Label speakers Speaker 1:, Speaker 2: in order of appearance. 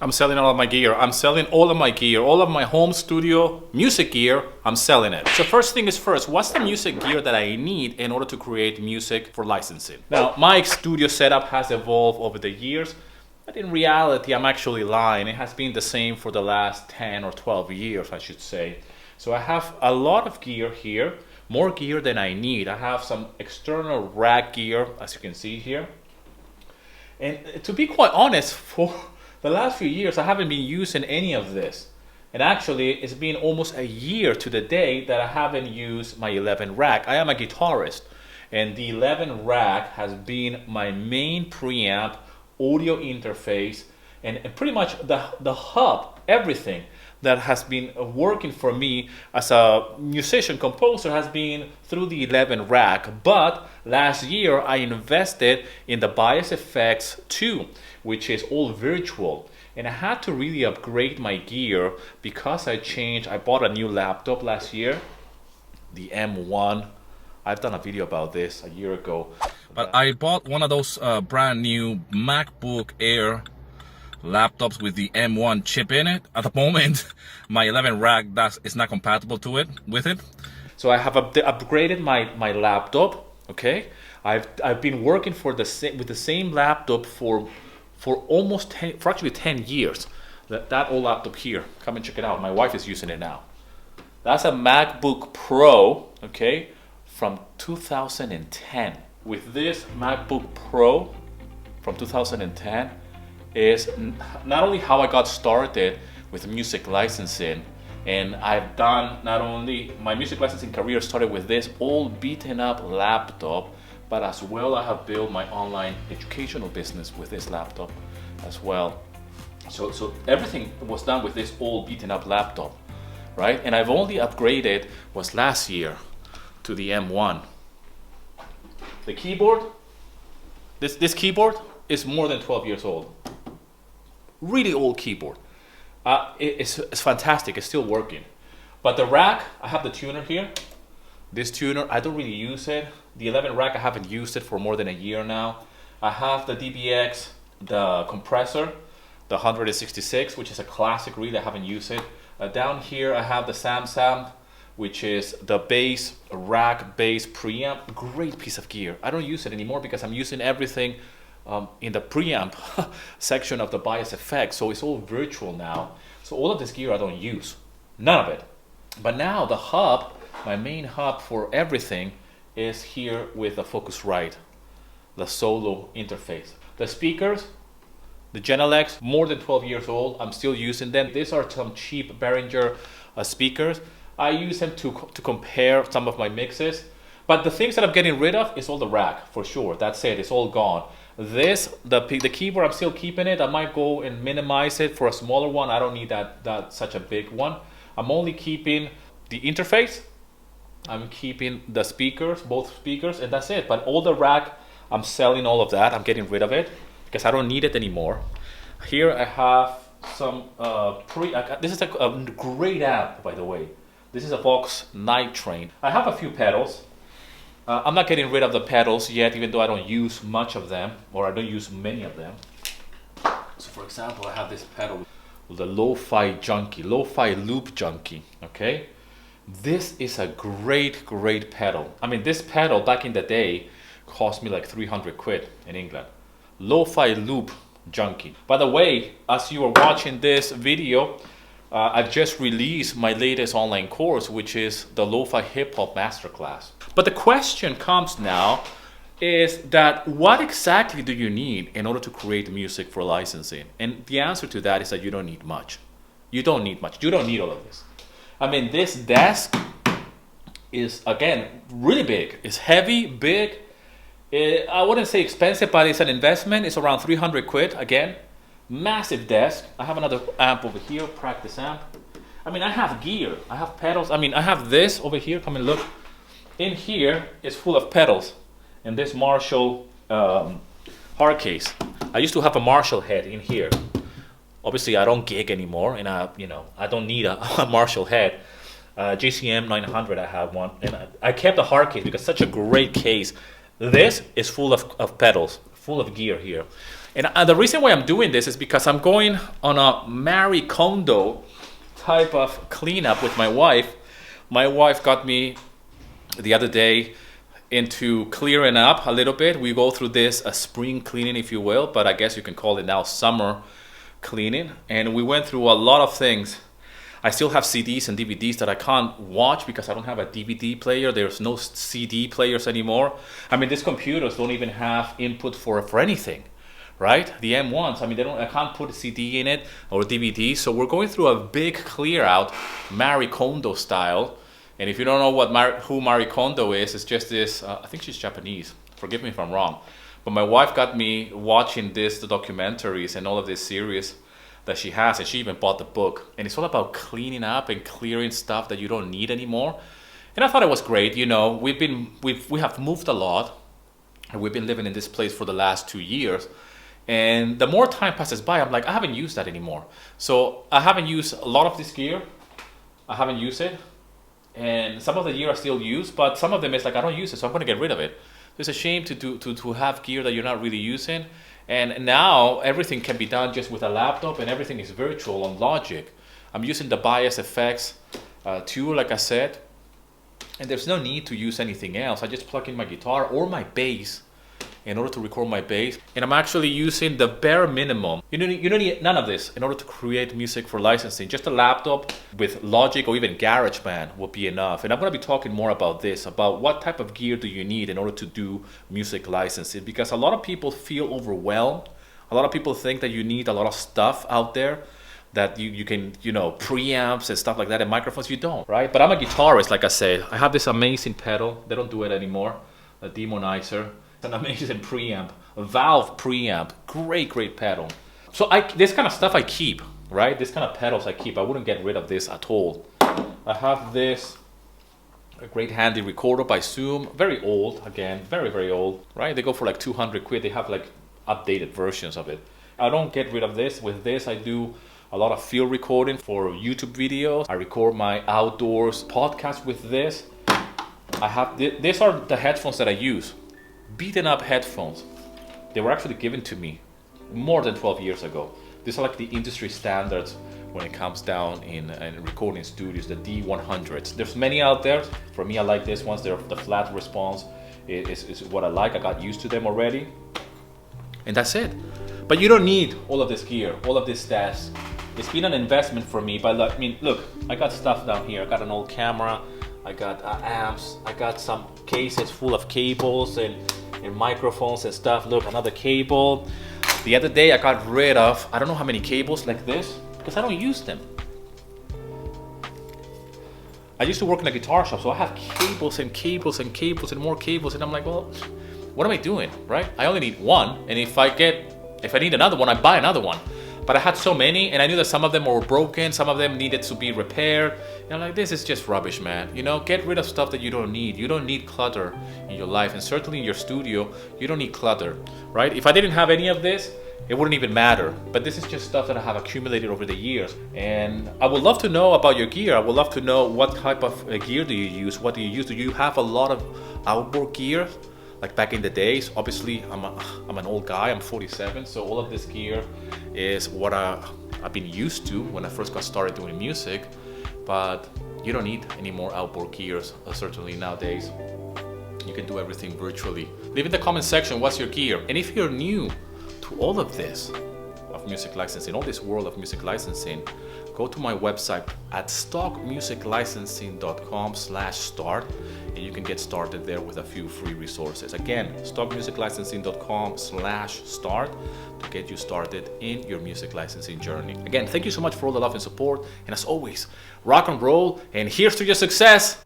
Speaker 1: I'm selling all of my gear. I'm selling all of my gear, all of my home studio music gear. I'm selling it. So first thing is first, what's the music gear that I need in order to create music for licensing? Now, my studio setup has evolved over the years, but in reality, I'm actually lying. It has been the same for the last 10 or 12 years, I should say. So I have a lot of gear here, more gear than I need. I have some external rack gear, as you can see here. And to be quite honest, for the last few years, I haven't been using any of this. And actually, it's been almost a year to the day that I haven't used my 11 rack. I am a guitarist, and the 11 rack has been my main preamp, audio interface, and pretty much the hub, everything that has been working for me as a musician composer has been through the 11 rack. But last year I invested in the Bias Effects 2, which is all virtual, and I had to really upgrade my gear because I bought a new laptop last year, the M1. I've done a video about this a year ago, but I bought one of those brand new MacBook Air laptops with the M1 chip in it. At the moment, my 11 rack is not compatible with it. So I have upgraded my laptop. Okay, I've been working with the same laptop for almost 10 years. That old laptop here, come and check it out. My wife is using it now. That's a MacBook Pro, okay, from 2010. With this MacBook Pro from 2010 is not only how I got started with music licensing, and I've done not only my music licensing career started with this old beaten up laptop, but as well I have built my online educational business with this laptop as well. So everything was done with this old beaten up laptop, right? And I've only upgraded was last year to the M1. The keyboard, this keyboard is more than 12 years old. Really old keyboard. It's fantastic, it's still working. But the rack, I have the tuner here. This tuner, I don't really use it. The 11 rack, I haven't used it for more than a year now. I have the DBX, the compressor, the 166, which is a classic, really, I haven't used it. Down here, I have the Samsung, which is the bass, rack bass preamp. Great piece of gear. I don't use it anymore because I'm using everything in the preamp section of the Bias Effects, so it's all virtual now. So all of this gear I don't use, none of it. But now the hub, my main hub for everything, is here with the Focusrite, the solo interface. The speakers, the Genelecs, more than 12 years old, I'm still using them. These are some cheap Behringer speakers. I use them to compare some of my mixes. But the things that I'm getting rid of is all the rack, for sure. That's it, it's all gone. The keyboard, I'm still keeping it. I might go and minimize it for a smaller one. I don't need that such a big one. I'm only keeping the interface. I'm keeping the speakers, both speakers, and that's it. But all the rack, I'm selling all of that. I'm getting rid of it because I don't need it anymore. Here I have some this is a great amp, by the way. This is a Vox Night Train. I have a few pedals. I'm not getting rid of the pedals yet, even though I don't use much of them, or I don't use many of them. So for example, I have this pedal, the Lo-Fi Junkie, Lo-Fi Loop Junkie, okay? This is a great pedal. I mean, this pedal back in the day cost me like 300 quid in England. Lo-Fi Loop Junkie. By the way, as you are watching this video, I've just released my latest online course, which is the Lo-Fi Hip Hop Masterclass. But the question comes now is that what exactly do you need in order to create music for licensing? And the answer to that is that you don't need much. You don't need much. You don't need all of this. I mean, this desk is, again, really big. It's heavy, big. I wouldn't say expensive, but it's an investment. It's around 300 quid, again. Massive desk. I have another amp over here, practice amp. I mean, I have gear. I have pedals. I mean, I have this over here. Come and look. In here is full of pedals. And this Marshall hard case. I used to have a Marshall head in here. Obviously, I don't gig anymore, and I don't need a Marshall head. JCM 900, I have one, and I kept the hard case because it's such a great case. This is full of pedals, full of gear here. And the reason why I'm doing this is because I'm going on a Marie Kondo type of cleanup with my wife. My wife got me the other day into clearing up a little bit. We go through this spring cleaning, if you will, but I guess you can call it now summer cleaning. And we went through a lot of things. I still have CDs and DVDs that I can't watch because I don't have a DVD player. There's no CD players anymore. I mean, these computers don't even have input for anything, right? The M1s, I mean, I can't put a CD in it or DVD. So we're going through a big clear out, Marie Kondo style. And if you don't know who Marie Kondo is, it's just this, I think she's Japanese. Forgive me if I'm wrong. But my wife got me watching the documentaries and all of this series that she has, and she even bought the book. And it's all about cleaning up and clearing stuff that you don't need anymore. And I thought it was great. You know, we have moved a lot, and we've been living in this place for the last 2 years. And the more time passes by, I'm like, I haven't used that anymore. So I haven't used a lot of this gear. I haven't used it. And some of the gear I still use, but some of them is like, I don't use it, so I'm going to get rid of it. It's a shame to have gear that you're not really using. And now everything can be done just with a laptop, and everything is virtual on Logic. I'm using the Bias Effects tool, like I said, and there's no need to use anything else. I just plug in my guitar or my bass in order to record my bass. And I'm actually using the bare minimum. You don't need none of this in order to create music for licensing. Just a laptop with Logic or even GarageBand will be enough. And I'm going to be talking more about this, about what type of gear do you need in order to do music licensing. Because a lot of people feel overwhelmed. A lot of people think that you need a lot of stuff out there, that you can, you know, preamps and stuff like that, and microphones. You don't, right? But I'm a guitarist, like I said. I have this amazing pedal. They don't do it anymore. A Demonizer. It's an amazing preamp, a Valve preamp, great pedal. So this kind of stuff I keep, right? This kind of pedals I keep. I wouldn't get rid of this at all. I have this, a great handy recorder by Zoom, very old, again, very old, right? They go for like 200 quid. They have like updated versions of it. I don't get rid of this. With this, I do a lot of field recording for YouTube videos. I record my outdoors podcast with this. I have, these are the headphones that I use. Beaten up headphones. They were actually given to me more than 12 years ago. These are like the industry standards when it comes down in recording studios, the D100s. There's many out there. For me, I like these ones. They're the flat response is what I like. I got used to them already. And that's it. But you don't need all of this gear, all of this stuff. It's been an investment for me. But I mean, look, I got stuff down here. I got an old camera. I got amps. I got some cases full of cables and microphones and stuff. Look, another cable. The other day I got rid of, I don't know how many cables like this, because I don't use them. I used to work in a guitar shop, so I have cables and cables and cables and more cables, and I'm like, well, what am I doing, right? I only need one, and if I need another one, I buy another one. But I had so many, and I knew that some of them were broken, some of them needed to be repaired. And I'm like, this is just rubbish, man. You know, get rid of stuff that you don't need. You don't need clutter in your life, and certainly in your studio, you don't need clutter, right? If I didn't have any of this, it wouldn't even matter. But this is just stuff that I have accumulated over the years. And I would love to know about your gear. I would love to know what type of gear do you use? What do you use? Do you have a lot of outboard gear? Like back in the days, obviously I'm an old guy, I'm 47, so all of this gear is what I've been used to when I first got started doing music, but you don't need any more outboard gears, certainly nowadays. You can do everything virtually. Leave in the comment section what's your gear, and if you're new to all of this, of music licensing, all this world of music licensing, go to my website at stockmusiclicensing.com/start, and you can get started there with a few free resources. Again, stockmusiclicensing.com/start to get you started in your music licensing journey. Again, thank you so much for all the love and support, and as always, rock and roll, and here's to your success.